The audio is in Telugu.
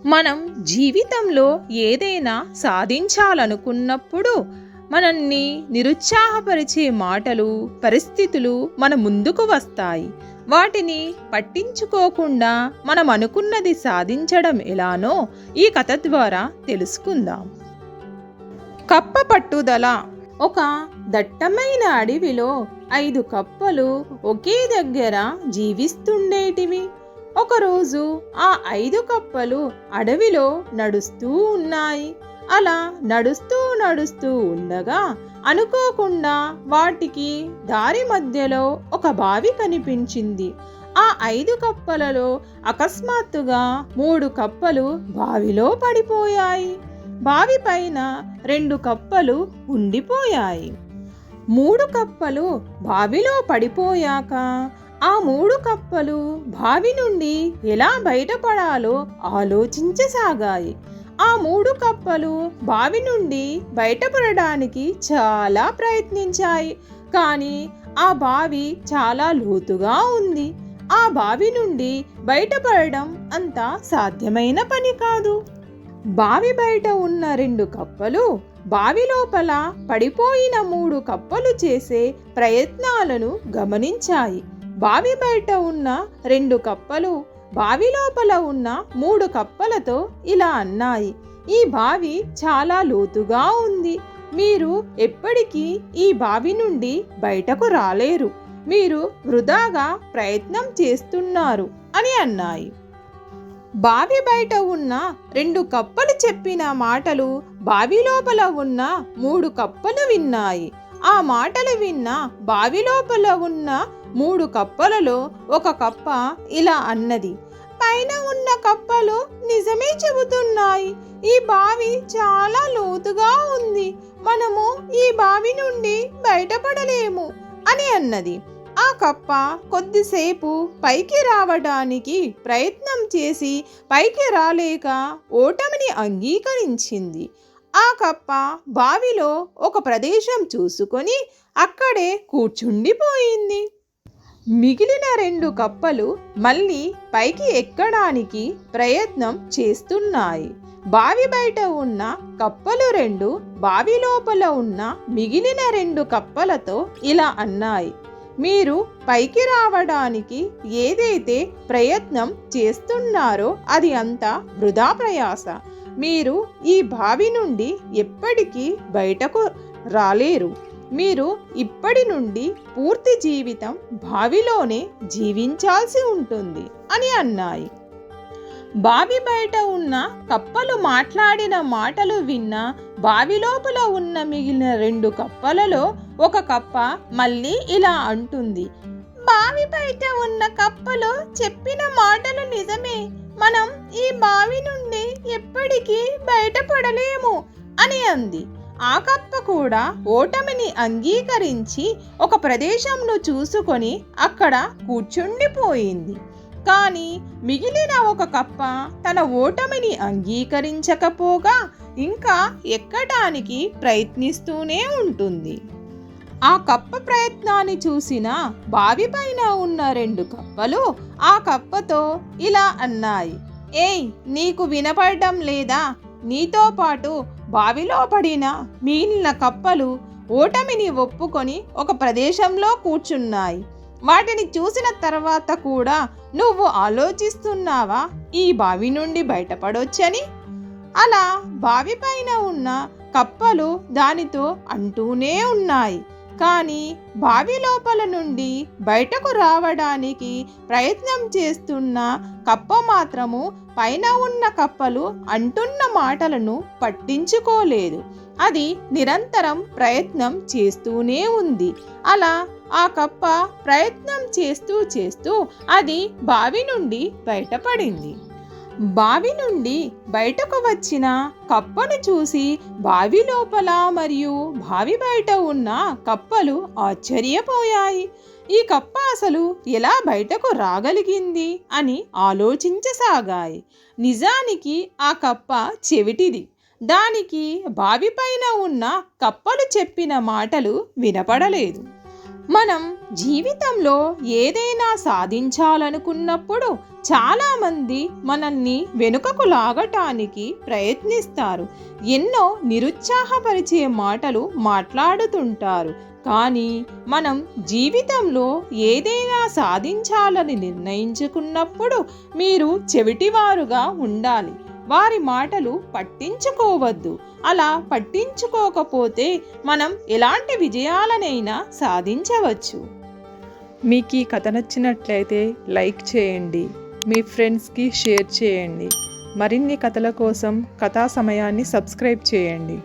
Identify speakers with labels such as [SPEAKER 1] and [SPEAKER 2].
[SPEAKER 1] మనం జీవితంలో ఏదైనా సాధించాలనుకున్నప్పుడు మనల్ని నిరుత్సాహపరిచే మాటలు, పరిస్థితులు మన ముందుకు వస్తాయి. వాటిని పట్టించుకోకుండా మనం అనుకున్నది సాధించడం ఎలానో ఈ కథ ద్వారా తెలుసుకుందాం. కప్ప పట్టుదల. ఒక దట్టమైన అడవిలో 5 కప్పలు ఒకే దగ్గర జీవిస్తుండేటివి. ఒకరోజు ఆ 5 కప్పలు అడవిలో నడుస్తూ ఉన్నాయి. అలా నడుస్తూ ఉండగా అనుకోకుండా వాటికి దారి మధ్యలో ఒక బావి కనిపించింది. ఆ 5 కప్పలలో అకస్మాత్తుగా 3 కప్పలు బావిలో పడిపోయాయి. బావి పైన 2 కప్పలు ఉండిపోయాయి. 3 కప్పలు బావిలో పడిపోయాక ఆ 3 కప్పలు బావి నుండి ఎలా బయటపడాలో ఆలోచించసాగాయి. ఆ 3 కప్పలు బావి నుండి బయటపడడానికి చాలా ప్రయత్నించాయి. కానీ ఆ బావి చాలా లోతుగా ఉంది. ఆ బావి నుండి బయటపడడం అంత సాధ్యమైన పని కాదు. బావి బయట ఉన్న 2 కప్పలు బావి లోపల పడిపోయిన 3 కప్పలు చేసే ప్రయత్నాలను గమనించాయి. బావి బయట ఉన్న 2 కప్పలు బావి లోపల ఉన్న 3 కప్పలతో ఇలా అన్నాయి: ఈ బావి చాలా లోతుగా ఉంది. మీరు ఎప్పటికీ ఈ బావి నుండి బయటకు రాలేరు. మీరు వృధాగా ప్రయత్నం చేస్తున్నారు అని అన్నాయి. బావి బయట ఉన్న 2 కప్పలు చెప్పిన మాటలు బావి లోపల ఉన్న 3 కప్పలు విన్నాయి. ఆ మాటలు విన్న బావి లోపల ఉన్న 3 కప్పలలో ఒక కప్ప ఇలా అన్నది: పైన ఉన్న కప్పలు నిజమే చెబుతున్నాయి. ఈ బావి చాలా లోతుగా ఉంది. మనము ఈ బావి నుండి బయటపడలేము అని అన్నది. ఆ కప్ప కొద్దిసేపు పైకి రావడానికి ప్రయత్నం చేసి పైకి రాలేక ఓటమిని అంగీకరించింది. ఆ కప్ప బావిలో ఒక ప్రదేశం చూసుకొని అక్కడే కూర్చుండిపోయింది. మిగిలిన 2 కప్పలు మళ్ళీ పైకి ఎక్కడానికి ప్రయత్నం చేస్తున్నాయి. బావి బయట ఉన్న కప్పలు 2 బావి లోపల ఉన్న మిగిలిన 2 కప్పలతో ఇలా అన్నాయి: మీరు పైకి రావడానికి ఏదైతే ప్రయత్నం చేస్తున్నారో అది అంతా వృధా ప్రయాస. మీరు ఈ బావి నుండి ఎప్పటికీ బయటకు రాలేరు. మీరు ఇప్పటి నుండి పూర్తి జీవితం బావిలోనే జీవించాల్సి ఉంటుంది అని అన్నాయి. బావి బయట ఉన్న కప్పలు మాట్లాడిన మాటలు విన్న బావి లోపల ఉన్న మిగిలిన 2 కప్పలలో ఒక కప్ప మళ్ళీ ఇలా అంటుంది: బావి బయట ఉన్న కప్పలు చెప్పిన మాటలు నిజమే. మనం ఈ బావి నుండి ఎప్పటికీ బయటపడలేము అని అంది. ఆ కప్ప కూడా ఓటమిని అంగీకరించి ఒక ప్రదేశంను చూసుకొని అక్కడ కూర్చుండిపోయింది. కానీ మిగిలిన ఒక కప్ప తన ఓటమిని అంగీకరించకపోగా ఇంకా ఎక్కడానికి ప్రయత్నిస్తూనే ఉంటుంది. ఆ కప్ప ప్రయత్నాన్ని చూసిన బావి పైన ఉన్న 2 కప్పలు ఆ కప్పతో ఇలా అన్నాయి: ఏయ్, నీకు వినపడడం లేదా? నీతో పాటు బావిలో పడిన మిగిలిన కప్పలు ఓటమిని ఒప్పుకొని ఒక ప్రదేశంలో కూర్చున్నాయి. వాటిని చూసిన తర్వాత కూడా నువ్వు ఆలోచిస్తున్నావా ఈ బావి నుండి బయటపడొచ్చని? అలా బావి పైన ఉన్న కప్పలు దానితో అంటూనే ఉన్నాయి. కానీ బావి లోపల నుండి బయటకు రావడానికి ప్రయత్నం చేస్తున్న కప్ప మాత్రము పైన ఉన్న కప్పలు అంటున్న మాటలను పట్టించుకోలేదు. అది నిరంతరం ప్రయత్నం చేస్తూనే ఉంది. అలా ఆ కప్ప ప్రయత్నం చేస్తూ అది బావి నుండి బయటపడింది. బావి నుండి బయటకు వచ్చిన కప్పను చూసి బావి లోపల మరియు బావి బయట ఉన్న కప్పలు ఆశ్చర్యపోయాయి. ఈ కప్ప అసలు ఎలా బయటకు రాగలిగింది అని ఆలోచించసాగాయి. నిజానికి ఆ కప్ప చెవిటిది. దానికి బావి పైన ఉన్న కప్పలు చెప్పిన మాటలు వినపడలేదు. మనం జీవితంలో ఏదైనా సాధించాలనుకున్నప్పుడు చాలామంది మనల్ని వెనుకకు లాగటానికి ప్రయత్నిస్తారు. ఎన్నో నిరుత్సాహపరిచే మాటలు మాట్లాడుతుంటారు. కానీ మనం జీవితంలో ఏదైనా సాధించాలని నిర్ణయించుకున్నప్పుడు మీరు చెవిటివారుగా ఉండాలి. వారి మాటలు పట్టించుకోవద్దు. అలా పట్టించుకోకపోతే మనం ఎలాంటి విజయాలనైనా సాధించవచ్చు.
[SPEAKER 2] మీకు ఈ కథ నచ్చినట్లయితే లైక్ చేయండి, మీ ఫ్రెండ్స్కి షేర్ చేయండి. మరిన్ని కథల కోసం కథా సమయాన్ని సబ్స్క్రైబ్ చేయండి.